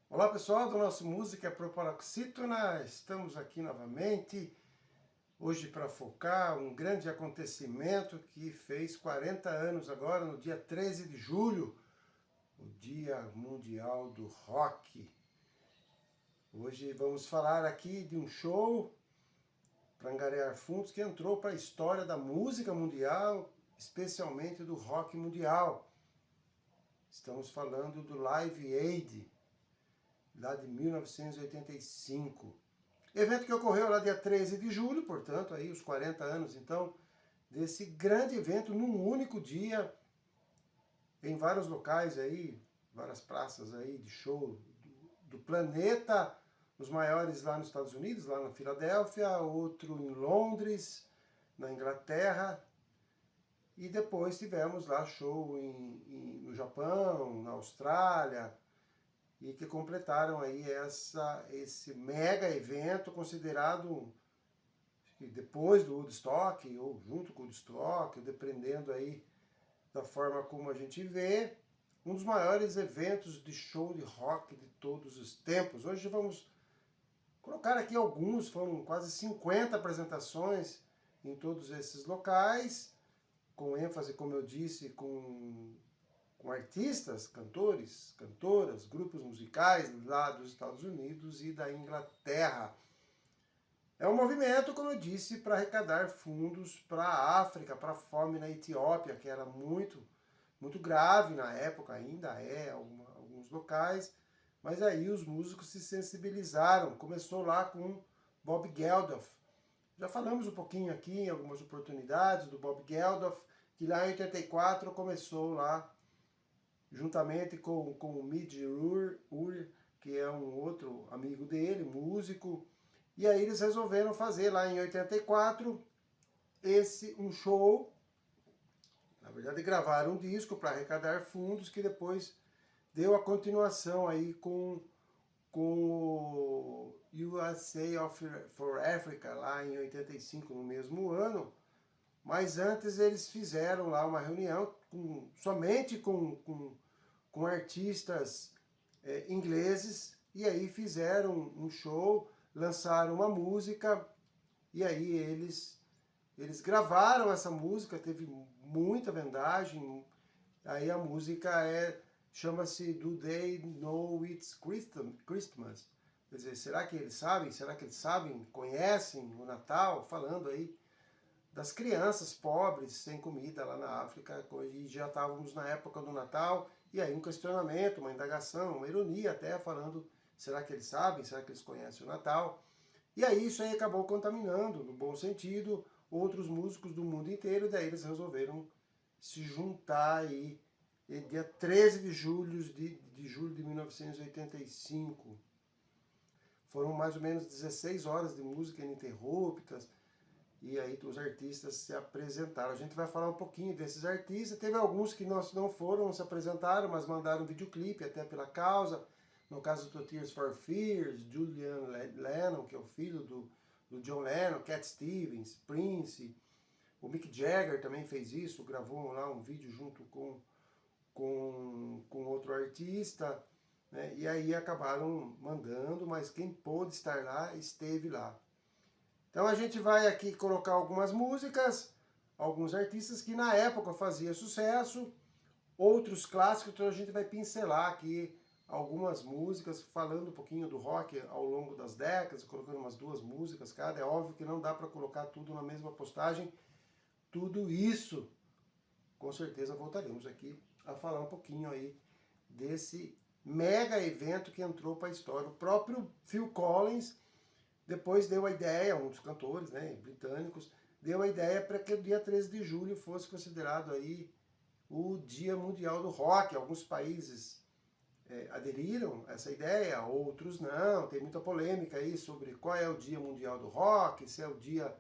Olá pessoal do nosso Música Proparoxítona, estamos aqui novamente, hoje para focar um grande acontecimento que fez 40 anos agora, no dia 13 de julho, o Dia Mundial do Rock. Hoje vamos falar aqui de um show para angariar fundos que entrou para a história da música mundial, especialmente do rock mundial. Estamos falando do Live Aid, lá de 1985. Evento que ocorreu lá dia 13 de julho, portanto, aí os 40 anos, então, desse grande evento num único dia, em vários locais aí, várias praças aí de show do planeta, os maiores lá nos Estados Unidos, lá na Filadélfia, outro em Londres, na Inglaterra, e depois tivemos lá show no Japão, na Austrália, e que completaram aí esse mega evento considerado depois do Woodstock ou junto com o Woodstock, dependendo aí da forma como a gente vê, um dos maiores eventos de show de rock de todos os tempos. Hoje vamos colocar aqui alguns, foram quase 50 apresentações em todos esses locais, com ênfase, como eu disse, com artistas, cantores, cantoras, grupos musicais lá dos Estados Unidos e da Inglaterra. É um movimento, como eu disse, para arrecadar fundos para a África, para a fome na Etiópia, que era muito grave na época, ainda é alguns locais, mas aí os músicos se sensibilizaram. Começou lá com Bob Geldof. Já falamos um pouquinho aqui em algumas oportunidades do Bob Geldof, que lá em 84 começou lá juntamente com o Midge Ure, que é um outro amigo dele, músico, e aí eles resolveram fazer lá em 84 um show, na verdade gravaram um disco para arrecadar fundos, que depois deu a continuação aí com o USA for Africa, lá em 85, no mesmo ano, mas antes eles fizeram lá uma reunião somente com artistas ingleses, e aí fizeram um show, lançaram uma música, e aí eles gravaram essa música, teve muita vendagem, aí a música chama-se Do They Know It's Christmas? Quer dizer, será que eles sabem? Será que eles sabem, conhecem o Natal? Falando aí das crianças pobres, sem comida lá na África, e já estávamos na época do Natal, e aí um questionamento, uma indagação, uma ironia até, falando, será que eles sabem, será que eles conhecem o Natal? E aí isso aí acabou contaminando, no bom sentido, outros músicos do mundo inteiro, e daí eles resolveram se juntar aí, dia 13 de julho de 1985. Foram mais ou menos 16 horas de música ininterruptas, e aí os artistas se apresentaram. A gente vai falar um pouquinho desses artistas. Teve alguns que não foram, não se apresentaram, mas mandaram um videoclipe até pela causa. No caso do Tears for Fears, Julian Lennon, que é o filho do John Lennon, Cat Stevens, Prince. O Mick Jagger também fez isso, gravou lá um vídeo junto com outro artista, né? E aí acabaram mandando, mas quem pôde estar lá, esteve lá. Então a gente vai aqui colocar algumas músicas, alguns artistas que na época faziam sucesso, outros clássicos, então a gente vai pincelar aqui algumas músicas, falando um pouquinho do rock ao longo das décadas, colocando umas 2 músicas cada. É óbvio que não dá para colocar tudo na mesma postagem, tudo isso, com certeza voltaremos aqui a falar um pouquinho aí desse mega evento que entrou para a história. O próprio Phil Collins depois deu a ideia, um dos cantores, né, britânicos, deu a ideia para que o dia 13 de julho fosse considerado aí o Dia Mundial do Rock. Alguns países aderiram a essa ideia, outros não. Tem muita polêmica aí sobre qual é o Dia Mundial do Rock, se é o dia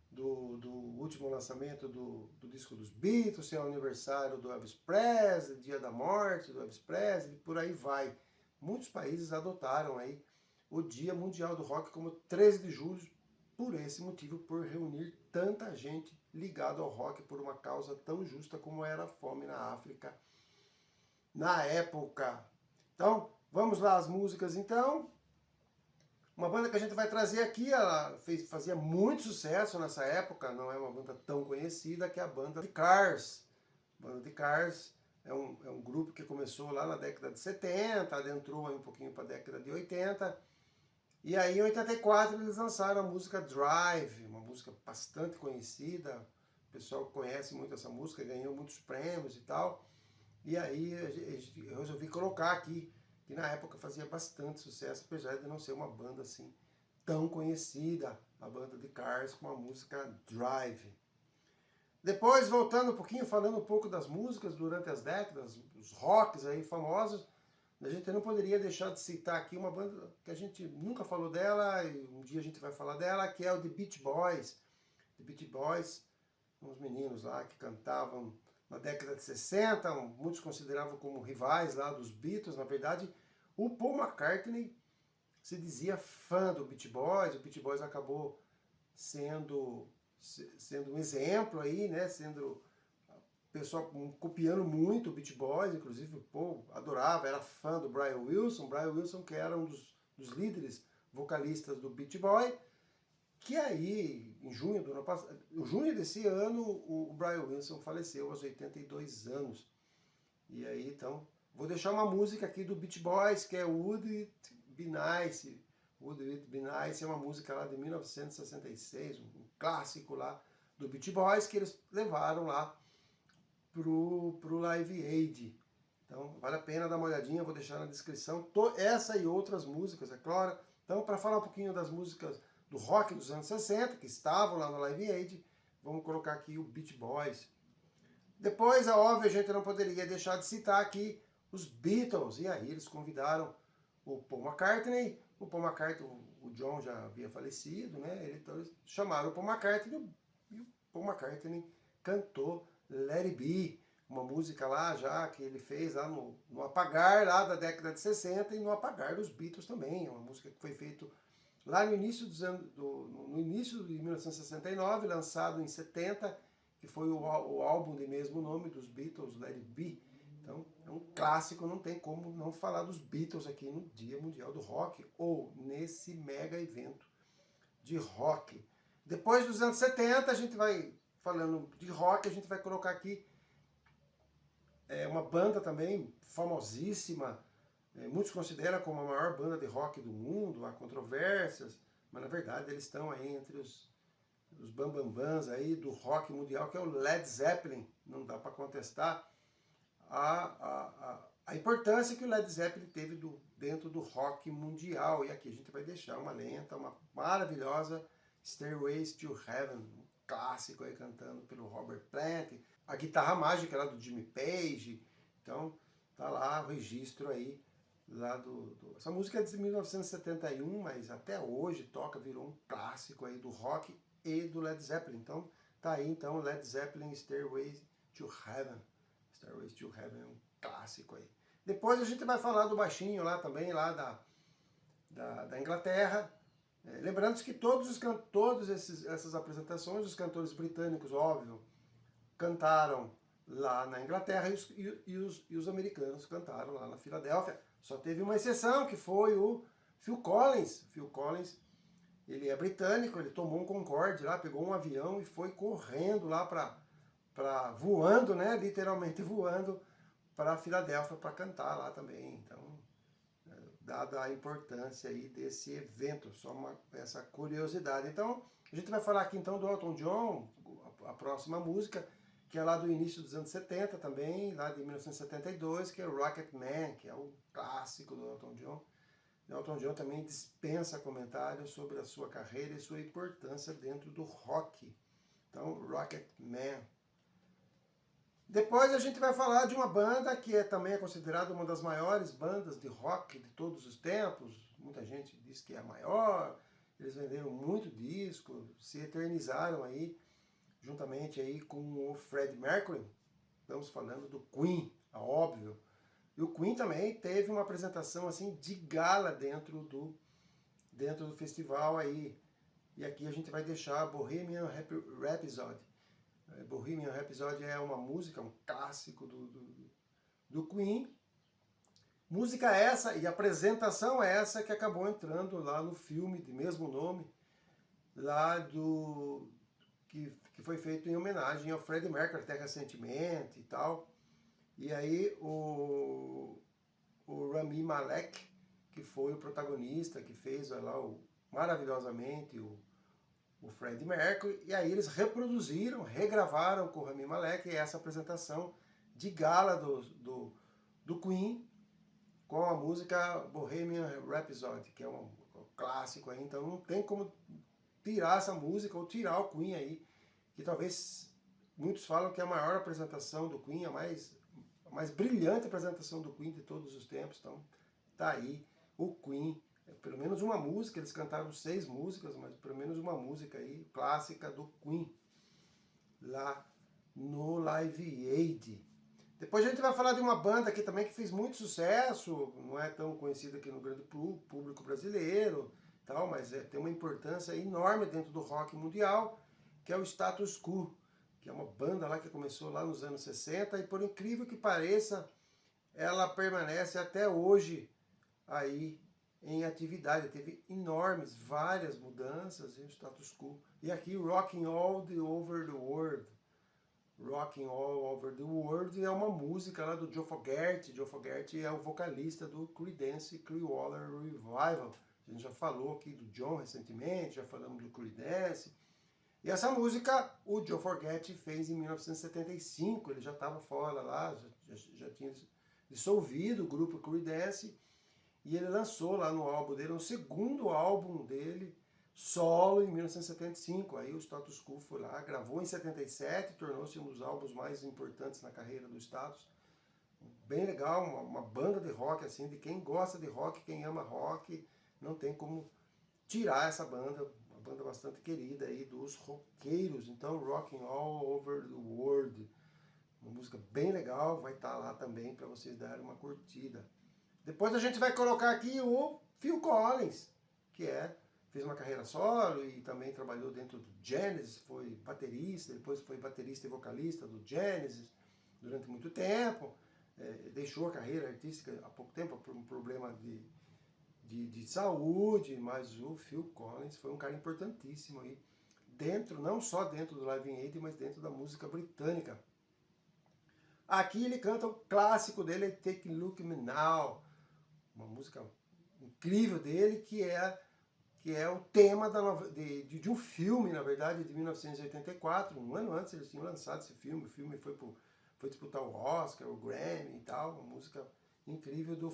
do último lançamento do disco dos Beatles, se é o aniversário do Elvis Presley, dia da morte do Elvis Presley, por aí vai. Muitos países adotaram aí o Dia Mundial do Rock como 13 de julho, por esse motivo, por reunir tanta gente ligada ao rock por uma causa tão justa como era a fome na África na época. Então, Vamos lá as músicas então. Uma banda que a gente vai trazer aqui, ela fazia muito sucesso nessa época, não é uma banda tão conhecida, que é a banda The Cars. A banda The Cars é um grupo que começou lá na década de 70, adentrou aí um pouquinho para a década de 80, e aí em 84 eles lançaram a música Drive, uma música bastante conhecida, o pessoal conhece muito essa música, ganhou muitos prêmios e tal, e aí eu resolvi colocar aqui, que na época fazia bastante sucesso, apesar de não ser uma banda assim tão conhecida, a banda The Cars com a música Drive. Depois, voltando um pouquinho, falando um pouco das músicas durante as décadas, os rocks aí famosos, a gente não poderia deixar de citar aqui uma banda que a gente nunca falou dela, e um dia a gente vai falar dela, que é o The Beach Boys. The Beach Boys, uns meninos lá que cantavam na década de 60, muitos consideravam como rivais lá dos Beatles. Na verdade, o Paul McCartney se dizia fã do Beach Boys, o Beach Boys acabou sendo um exemplo aí, né, sendo o pessoal copiando muito o Beach Boys, inclusive o Paul adorava, era fã do Brian Wilson que era um dos líderes vocalistas do Beach Boy, que aí, em junho do ano passado, em junho desse ano, o Brian Wilson faleceu aos 82 anos. E aí, então, vou deixar uma música aqui do Beach Boys, que é Would It Be Nice. Would It Be Nice é uma música lá de 1966, um clássico lá do Beach Boys, que eles levaram lá pro Live Aid. Então, vale a pena dar uma olhadinha, vou deixar na descrição essa e outras músicas, é claro. Então, para falar um pouquinho das músicas do rock dos anos 60, que estavam lá no Live Aid, vamos colocar aqui o Beach Boys. Depois, é óbvio, a gente não poderia deixar de citar aqui os Beatles, e aí eles convidaram o Paul McCartney. O Paul McCartney, o John já havia falecido, né? Então eles chamaram o Paul McCartney e o Paul McCartney cantou Let It Be, uma música lá já que ele fez lá no apagar lá da década de 60 e no apagar dos Beatles também. É uma música que foi feita lá no início dos anos, no início de 1969, lançado em 70, que foi o álbum de mesmo nome dos Beatles, Let It Be. Então, é um clássico, não tem como não falar dos Beatles aqui no Dia Mundial do Rock, ou nesse mega evento de rock. Depois dos anos 70, a gente vai, falando de rock, a gente vai colocar aqui uma banda também famosíssima, muitos consideram como a maior banda de rock do mundo, há controvérsias, mas na verdade eles estão aí entre os bambambãs aí do rock mundial, que é o Led Zeppelin. Não dá para contestar a importância que o Led Zeppelin teve dentro do rock mundial. E aqui a gente vai deixar uma lenta, uma maravilhosa Stairways to Heaven, um clássico aí cantando pelo Robert Plant, a guitarra mágica lá do Jimmy Page. Então tá lá o registro aí lá essa música é de 1971, mas até hoje toca, virou um clássico aí do rock e do Led Zeppelin. Então tá aí então Led Zeppelin, Stairways to Heaven. Stairways to Heaven é um clássico aí. Depois a gente vai falar do baixinho lá também, lá da Inglaterra. Lembrando que todas essas apresentações, os cantores britânicos, óbvio, cantaram lá na Inglaterra e os americanos cantaram lá na Filadélfia. Só teve uma exceção, que foi o Phil Collins. Phil Collins, ele é britânico, ele tomou um Concorde lá, pegou um avião e foi correndo lá voando, né, literalmente voando para Filadélfia para cantar lá também. Então, dada a importância aí desse evento, só essa curiosidade. Então, a gente vai falar aqui então do Elton John, a próxima música, que é lá do início dos anos 70 também, lá de 1972, que é o Rocket Man, que é o clássico do Elton John. O Elton John também dispensa comentários sobre a sua carreira e sua importância dentro do rock. Então, Rocket Man. Depois a gente vai falar de uma banda que também é considerada uma das maiores bandas de rock de todos os tempos. Muita gente diz que é a maior. Eles venderam muito disco, se eternizaram aí, juntamente aí com o Freddie Mercury. Estamos falando do Queen, é óbvio. E o Queen também teve uma apresentação assim de gala dentro do festival aí. E aqui a gente vai deixar Bohemian Rhapsody. Bohemian Rhapsody é uma música, um clássico do Queen. Música essa e apresentação essa que acabou entrando lá no filme de mesmo nome, lá do que foi feito em homenagem ao Freddie Mercury até recentemente e tal. E aí o Rami Malek, que foi o protagonista, que fez lá maravilhosamente o Freddie Mercury, e aí eles reproduziram, regravaram com o Rami Malek essa apresentação de gala do Queen com a música Bohemian Rhapsody, que é um clássico aí, então não tem como tirar essa música ou tirar o Queen aí, que talvez muitos falam que é a maior apresentação do Queen, a mais brilhante apresentação do Queen de todos os tempos. Então tá aí o Queen, pelo menos uma música, eles cantaram 6 músicas, mas pelo menos uma música aí clássica do Queen lá no Live Aid. Depois a gente vai falar de uma banda aqui também que fez muito sucesso, não é tão conhecida aqui no grande público brasileiro, tal, mas tem uma importância enorme dentro do rock mundial, que é o Status Quo, que é uma banda lá que começou lá nos anos 60 e por incrível que pareça, ela permanece até hoje aí em atividade. Teve várias mudanças em Status Quo. E aqui Rocking All Over the World. Rocking All Over the World é uma música lá do Joe Fogerty. Joe Fogerty é o vocalista do Creedence Clearwater Revival. A gente já falou aqui do John recentemente, já falamos do Creedence. E essa música o Joe Fogerty fez em 1975, ele já estava fora lá, já tinha dissolvido o grupo Creedence, e ele lançou lá no álbum dele, no segundo álbum dele, solo, em 1975. Aí o Status Quo foi lá, gravou em 77, tornou-se um dos álbuns mais importantes na carreira do Status. Bem legal, uma banda de rock, assim, de quem gosta de rock, quem ama rock, não tem como tirar essa banda, uma banda bastante querida aí dos roqueiros. Então, Rocking All Over the World, uma música bem legal, vai estar lá também para vocês darem uma curtida. Depois a gente vai colocar aqui o Phil Collins, que fez uma carreira solo e também trabalhou dentro do Genesis, foi baterista, depois foi baterista e vocalista do Genesis durante muito tempo, deixou a carreira artística há pouco tempo por um problema de saúde, mas o Phil Collins foi um cara importantíssimo aí, não só dentro do Live Aid, mas dentro da música britânica. Aqui ele canta o clássico dele, Take a Look at Me Now, uma música incrível dele, que é o tema de um filme, na verdade, de 1984. Um ano antes eles tinham lançado esse filme. O filme foi disputar o Oscar, o Grammy e tal. Uma música incrível do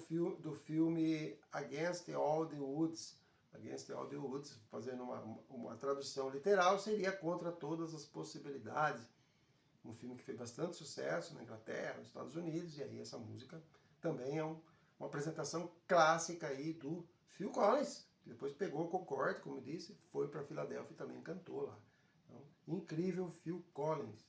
filme Against All the Odds. Against All the Odds, fazendo uma tradução literal, seria Contra Todas as Possibilidades. Um filme que fez bastante sucesso na Inglaterra, nos Estados Unidos, e aí essa música também é uma apresentação clássica aí do Phil Collins, que depois pegou o Concorde, como eu disse, foi para Filadélfia e também cantou lá. Então, incrível Phil Collins.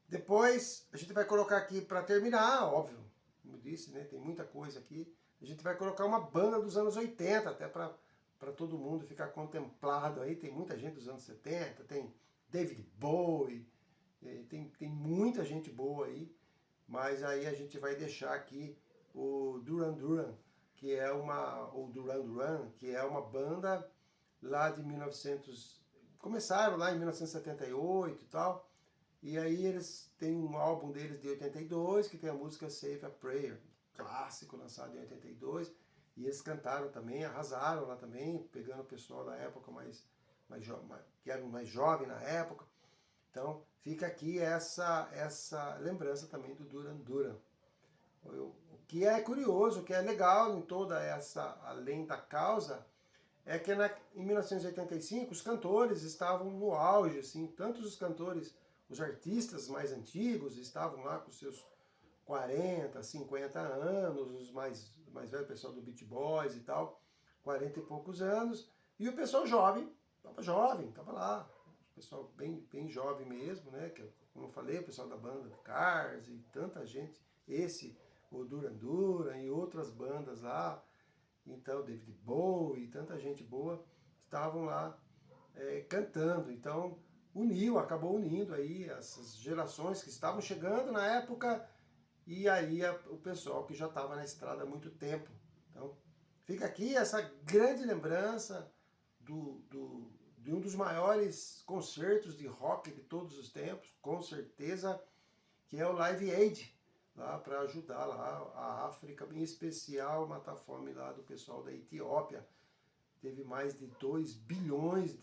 Depois a gente vai colocar aqui para terminar, óbvio, como eu disse, né, tem muita coisa aqui. A gente vai colocar uma banda dos anos 80, até para todo mundo ficar contemplado aí. Tem muita gente dos anos 70, tem David Bowie, tem muita gente boa aí. Mas aí a gente vai deixar aqui o Duran Duran, que é ou Duran Duran, que é uma banda lá de 1900, começaram lá em 1978 e tal, e aí eles têm um álbum deles de 82, que tem a música Save a Prayer, clássico, lançado em 82, e eles cantaram também, arrasaram lá também, pegando o pessoal da época que era mais jovem na época. Então, fica aqui essa lembrança também do Duran Duran. O que é curioso, o que é legal em toda essa, além da causa, é que em 1985 os cantores estavam no auge, assim, tantos os cantores, os artistas mais antigos estavam lá com seus 40, 50 anos, os mais velhos, o pessoal do Beach Boys e tal, 40 e poucos anos, e o pessoal jovem, estava lá. Pessoal bem jovem mesmo, né? Que, como eu falei, o pessoal da banda Cars e tanta gente, o Duran Duran e outras bandas lá, então David Bowie e tanta gente boa estavam lá cantando. Então acabou unindo aí essas gerações que estavam chegando na época e aí o pessoal que já estava na estrada há muito tempo. Então, fica aqui essa grande lembrança de um dos maiores concertos de rock de todos os tempos, com certeza, que é o Live Aid, lá para ajudar lá a África, em especial matar a fome lá do pessoal da Etiópia. Teve mais de 2 bilhões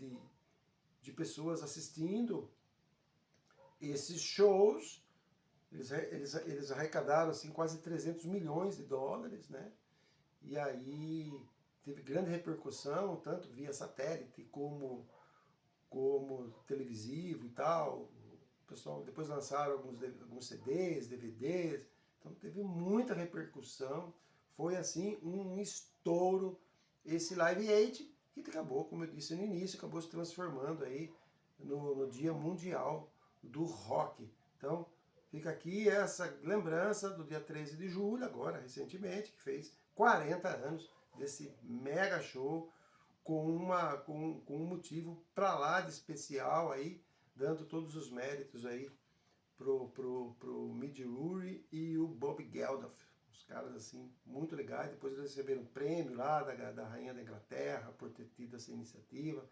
de pessoas assistindo esses shows. Eles arrecadaram assim, quase 300 milhões de dólares, né? E aí teve grande repercussão, tanto via satélite como televisivo e tal. O pessoal depois lançaram alguns CDs, DVDs, então teve muita repercussão. Foi assim um estouro esse Live Aid, que acabou, como eu disse no início, acabou se transformando aí no Dia Mundial do Rock. Então, fica aqui essa lembrança do dia 13 de julho, agora, recentemente, que fez 40 anos desse mega show, com um motivo para lá de especial aí, dando todos os méritos aí pro Mid Rooney e o Bob Geldof. Os caras assim, muito legais. Depois eles receberam um prêmio lá da Rainha da Inglaterra por ter tido essa iniciativa.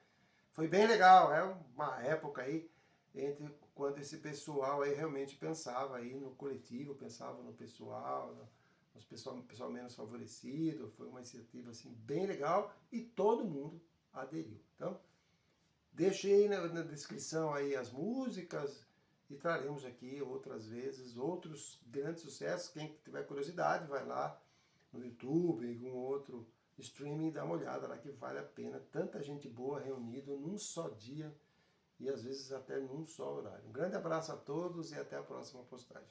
Foi bem legal, é uma época aí entre quando esse pessoal aí realmente pensava aí no coletivo, pensava no pessoal, pessoal menos favorecido. Foi uma iniciativa assim bem legal e todo mundo aderiu. Então, deixei na descrição aí as músicas e traremos aqui outras vezes outros grandes sucessos. Quem tiver curiosidade, vai lá no YouTube, em um outro streaming, e dá uma olhada lá que vale a pena. Tanta gente boa reunida num só dia e às vezes até num só horário. Um grande abraço a todos e até a próxima postagem.